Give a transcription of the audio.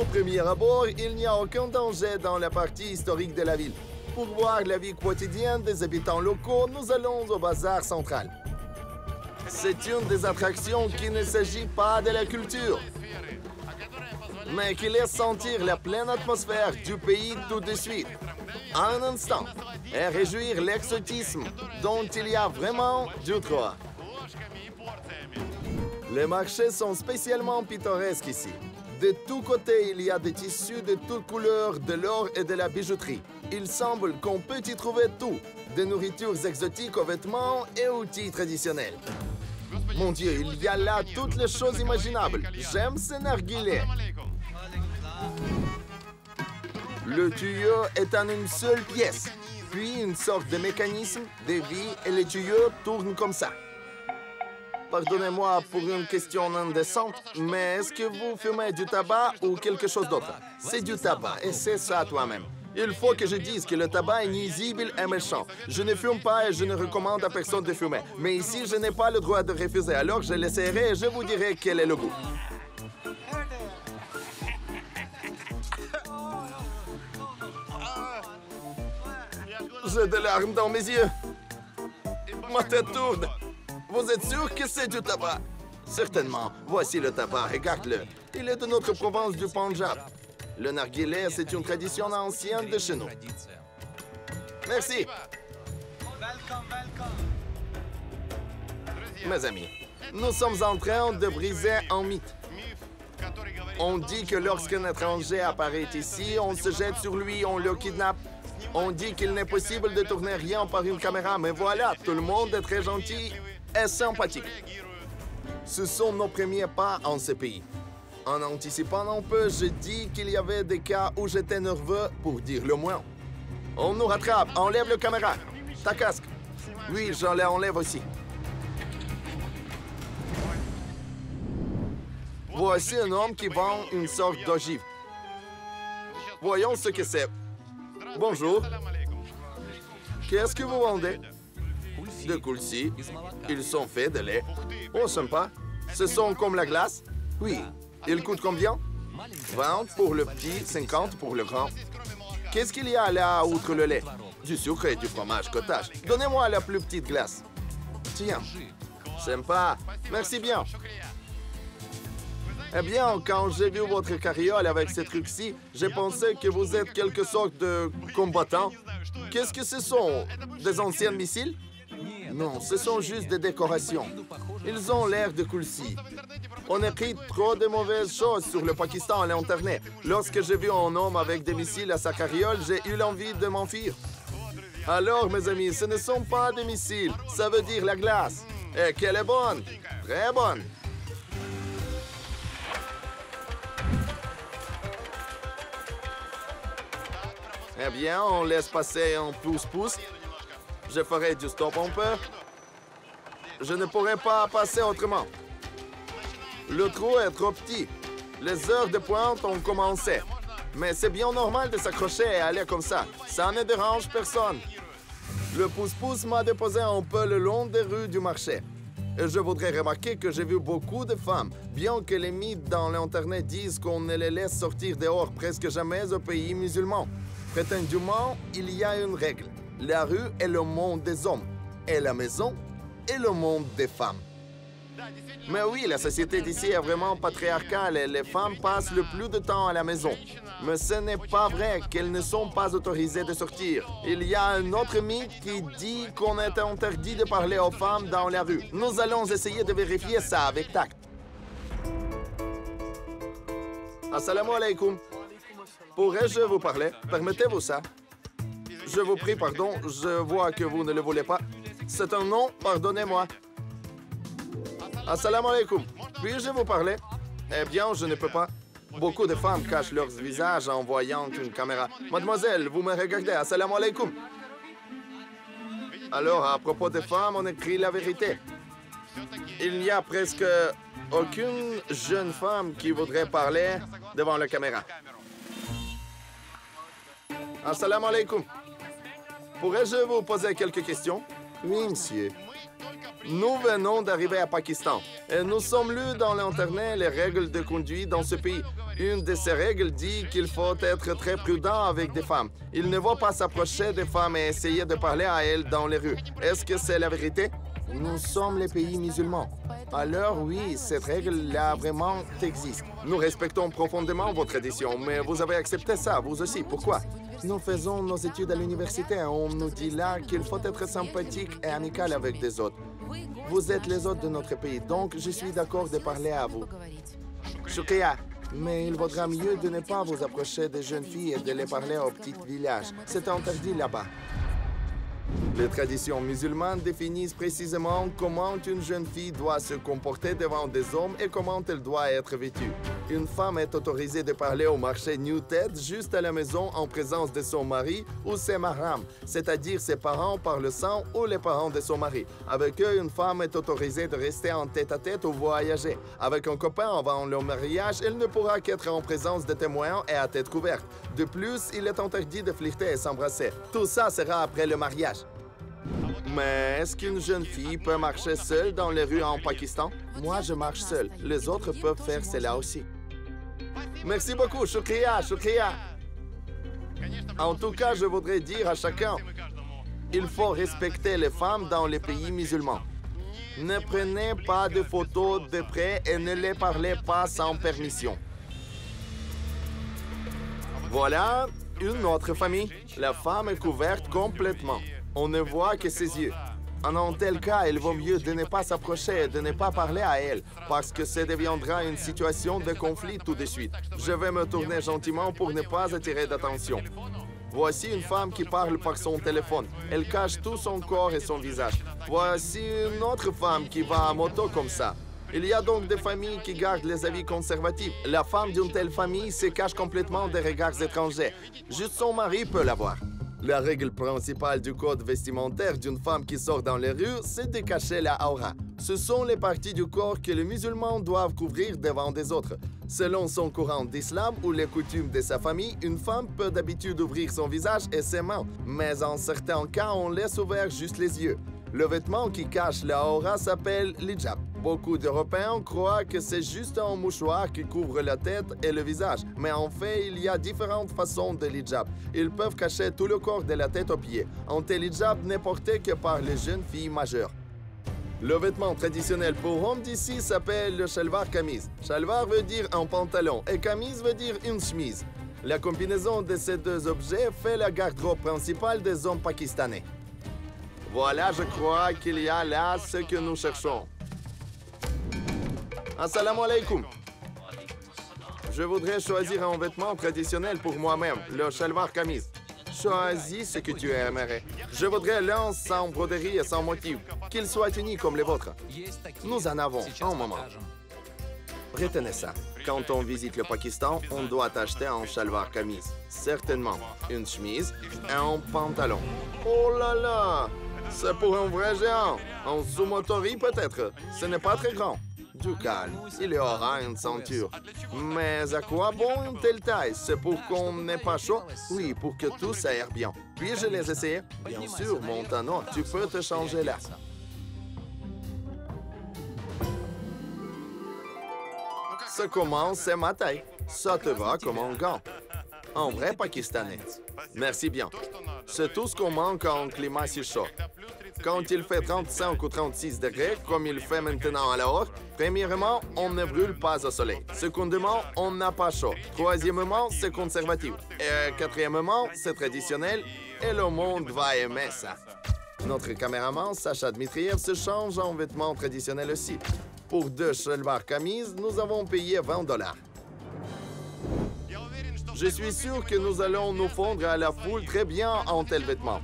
Au premier abord, il n'y a aucun danger dans la partie historique de la ville. Pour voir la vie quotidienne des habitants locaux, nous allons au bazar central. C'est une des attractions qui ne s'agit pas de la culture, mais qui laisse sentir la pleine atmosphère du pays tout de suite, en un instant, et réjouir l'exotisme dont il y a vraiment du trop. Les marchés sont spécialement pittoresques ici. De tous côtés, il y a des tissus de toutes couleurs, de l'or et de la bijouterie. Il semble qu'on peut y trouver tout, de nourritures exotiques aux vêtements et outils traditionnels. Mon Dieu, il y a là toutes les choses imaginables. J'aime ces narguilés. Le tuyau est en une seule pièce, puis une sorte de mécanisme, de vie, et le tuyau tourne comme ça. Pardonnez-moi pour une question indécente, mais est-ce que vous fumez du tabac ou quelque chose d'autre? C'est du tabac, et c'est ça toi-même. Il faut que je dise que le tabac est nuisible et méchant. Je ne fume pas et je ne recommande à personne de fumer. Mais ici, je n'ai pas le droit de refuser, alors je l'essaierai et je vous dirai quel est le goût. J'ai des larmes dans mes yeux. Ma tête tourne. Vous êtes sûr que c'est du tabac? Certainement. Voici le tabac, regarde-le. Il est de notre province du Punjab. Le narguilé, c'est une tradition ancienne de chez nous. Merci. Mes amis, nous sommes en train de briser un mythe. On dit que lorsqu'un étranger apparaît ici, on se jette sur lui, on le kidnappe. On dit qu'il n'est possible de tourner rien par une caméra, mais voilà, tout le monde est très gentil et sympathique. Ce sont nos premiers pas en ce pays. En anticipant un peu, je dis qu'il y avait des cas où j'étais nerveux, pour dire le moins. On nous rattrape, enlève le caméra. Ta casque. Oui, j'en l'enlève aussi. Voici un homme qui vend une sorte d'ogive. Voyons ce que c'est. Bonjour. Qu'est-ce que vous vendez? De kulsi. Ils sont faits de lait. Oh, sympa. Ce sont comme la glace? Oui. Ils coûtent combien? 20 pour le petit, 50 pour le grand. Qu'est-ce qu'il y a là, outre le lait? Du sucre et du fromage cottage. Donnez-moi la plus petite glace. Tiens. Sympa. Merci bien. Eh bien, quand j'ai vu votre carriole avec ces trucs-ci, j'ai pensé que vous êtes quelque sorte de combattant. Qu'est-ce que ce sont? Des anciens missiles? Non, ce sont juste des décorations. Ils ont l'air de kulsi. On écrit trop de mauvaises choses sur le Pakistan à l'Internet. Lorsque j'ai vu un homme avec des missiles à sa carriole, j'ai eu l'envie de m'enfuir. Alors, mes amis, ce ne sont pas des missiles. Ça veut dire la glace. Et qu'elle est bonne. Très bonne. Eh bien, on laisse passer un pouce-pouce. Je ferai du stop un peu. Je ne pourrai pas passer autrement. Le trou est trop petit. Les heures de pointe ont commencé. Mais c'est bien normal de s'accrocher et aller comme ça. Ça ne dérange personne. Le pouce-pouce m'a déposé un peu le long des rues du marché. Et je voudrais remarquer que j'ai vu beaucoup de femmes, bien que les mythes dans l'Internet disent qu'on ne les laisse sortir dehors presque jamais au pays musulman. Prétendument, il y a une règle. La rue est le monde des hommes, et la maison est le monde des femmes. Mais oui, la société d'ici est vraiment patriarcale et les femmes passent le plus de temps à la maison. Mais ce n'est pas vrai qu'elles ne sont pas autorisées de sortir. Il y a un autre mythe qui dit qu'on est interdit de parler aux femmes dans la rue. Nous allons essayer de vérifier ça avec tact. Assalamu alaikum. Pourrais-je vous parler? Permettez-vous ça? Je vous prie, pardon, je vois que vous ne le voulez pas. C'est un nom, pardonnez-moi. Assalamu alaikum. Puis-je vous parler? Eh bien, je ne peux pas. Beaucoup de femmes cachent leurs visages en voyant une caméra. Mademoiselle, vous me regardez. Assalamu alaikum. Alors, à propos des femmes, on écrit la vérité. Il n'y a presque aucune jeune femme qui voudrait parler devant la caméra. Assalamu alaikum. Pourrais-je vous poser quelques questions? Oui, monsieur. Nous venons d'arriver à Pakistan et nous sommes lus dans l'Internet les règles de conduite dans ce pays. Une de ces règles dit qu'il faut être très prudent avec des femmes. Il ne faut pas s'approcher des femmes et essayer de parler à elles dans les rues. Est-ce que c'est la vérité? Nous sommes les pays musulmans. Alors oui, cette règle-là vraiment existe. Nous respectons profondément vos traditions, mais vous avez accepté ça, vous aussi. Pourquoi? Nous faisons nos études à l'université. On nous dit là qu'il faut être sympathique et amical avec des autres. Vous êtes les autres de notre pays, donc je suis d'accord de parler à vous. Shukriya. Mais il vaudra mieux de ne pas vous approcher des jeunes filles et de les parler au petit village. C'est interdit là-bas. Les traditions musulmanes définissent précisément comment une jeune fille doit se comporter devant des hommes et comment elle doit être vêtue. Une femme est autorisée de parler au marché New Tête juste à la maison en présence de son mari ou ses mahrams, c'est-à-dire ses parents par le sang ou les parents de son mari. Avec eux, une femme est autorisée de rester en tête-à-tête ou voyager. Avec un copain avant le mariage, elle ne pourra qu'être en présence de témoins et à tête couverte. De plus, il est interdit de flirter et s'embrasser. Tout ça sera après le mariage. Mais est-ce qu'une jeune fille peut marcher seule dans les rues en Pakistan? Moi, je marche seule. Les autres peuvent faire cela aussi. Merci beaucoup, shukriya, shukriya. En tout cas, je voudrais dire à chacun, il faut respecter les femmes dans les pays musulmans. Ne prenez pas de photos de près et ne les parlez pas sans permission. Voilà une autre famille. La femme est couverte complètement. On ne voit que ses yeux. En un tel cas, il vaut mieux de ne pas s'approcher et de ne pas parler à elle, parce que ça deviendra une situation de conflit tout de suite. Je vais me tourner gentiment pour ne pas attirer d'attention. Voici une femme qui parle par son téléphone. Elle cache tout son corps et son visage. Voici une autre femme qui va à moto comme ça. Il y a donc des familles qui gardent les avis conservatifs. La femme d'une telle famille se cache complètement des regards étrangers. Juste son mari peut la voir. La règle principale du code vestimentaire d'une femme qui sort dans les rues, c'est de cacher la aura. Ce sont les parties du corps que les musulmans doivent couvrir devant des autres. Selon son courant d'islam ou les coutumes de sa famille, une femme peut d'habitude ouvrir son visage et ses mains, mais en certains cas, on laisse ouverts juste les yeux. Le vêtement qui cache la aura s'appelle l'hijab. Beaucoup d'Européens croient que c'est juste un mouchoir qui couvre la tête et le visage, mais en fait, il y a différentes façons de l'hijab. Ils peuvent cacher tout le corps de la tête aux pieds. Un tel hijab n'est porté que par les jeunes filles majeures. Le vêtement traditionnel pour hommes d'ici s'appelle le shalwar kameez. Shalwar veut dire un pantalon et kameez veut dire une chemise. La combinaison de ces deux objets fait la garde-robe principale des hommes pakistanais. Voilà, je crois qu'il y a là ce que nous cherchons. Assalamu alaikum. Je voudrais choisir un vêtement traditionnel pour moi-même, le shalwar kameez. Choisis ce que tu aimerais. Je voudrais l'un sans broderie et sans motif, qu'il soit uni comme les vôtres. Nous en avons un moment. Retenez ça. Quand on visite le Pakistan, on doit acheter un shalwar kameez. Certainement une chemise et un pantalon. Oh là là! C'est pour un vrai géant. Un sumotori peut-être. Ce n'est pas très grand. Du calme. Il y aura une ceinture. Mais à quoi bon une telle taille? C'est pour qu'on n'ait pas chaud? Oui, pour que tout s'aère bien. Puis-je les essayer? Bien sûr, Montano. Tu peux te changer là. Ça commence, c'est ma taille. Ça te va comme un gant. Un vrai Pakistanais. Merci bien. C'est tout ce qu'on manque en climat si chaud. Quand il fait 35 ou 36 degrés, comme il fait maintenant à la haute, premièrement, on ne brûle pas au soleil. Secondement, on n'a pas chaud. Troisièmement, c'est conservatif. Et quatrièmement, c'est traditionnel et le monde va aimer ça. Notre caméraman, Sacha Dmitriev, se change en vêtements traditionnels aussi. Pour 2 shalwar kameez, nous avons payé $20. Je suis sûr que nous allons nous fondre à la foule très bien en tel vêtement.